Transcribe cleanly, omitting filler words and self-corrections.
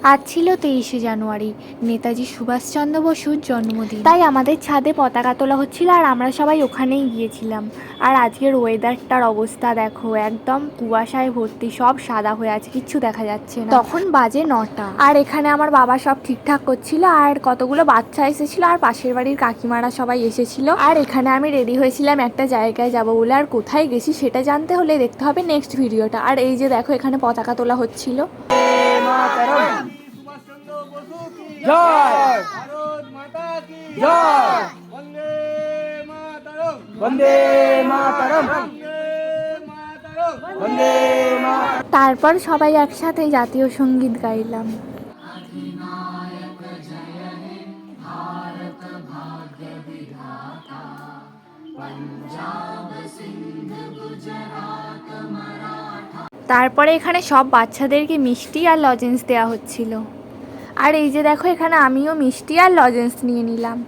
আজ ছিল 23শে জানুয়ারি, নেতাজি সুভাষচন্দ্র বসুর জন্মদিন। তাই আমাদের ছাদে পতাকা তোলা হচ্ছিল আর আমরা সবাই ওখানেই গিয়েছিলাম। আর আজকের ওয়েদারটার অবস্থা দেখো, একদম কুয়াশায় ভর্তি, সব সাদা হয়ে আছে, কিচ্ছু দেখা যাচ্ছে না। তখন বাজে 9টা। আর এখানে আমার বাবা সব ঠিকঠাক করছিল আর কতগুলো বাচ্চা এসেছিল আর পাশের বাড়ির কাকিমারা সবাই এসেছিল। আর এখানে আমি রেডি হয়েছিলাম একটা জায়গায় যাবো বলে, আর কোথায় গেছি সেটা জানতে হলে দেখতে হবে নেক্সট ভিডিওটা। আর এই যে দেখো এখানে পতাকা তোলা হচ্ছিল। তারপর সবাই একসাথে জাতীয় সঙ্গীত গাইলাম। তারপরে এখানে সব বাচ্চাদেরকে মিষ্টি আর লজেন্স দেওয়া হচ্ছিল। আর এই যে দেখো এখানে আমিও মিষ্টি আর লজেন্স নিয়ে নিলাম।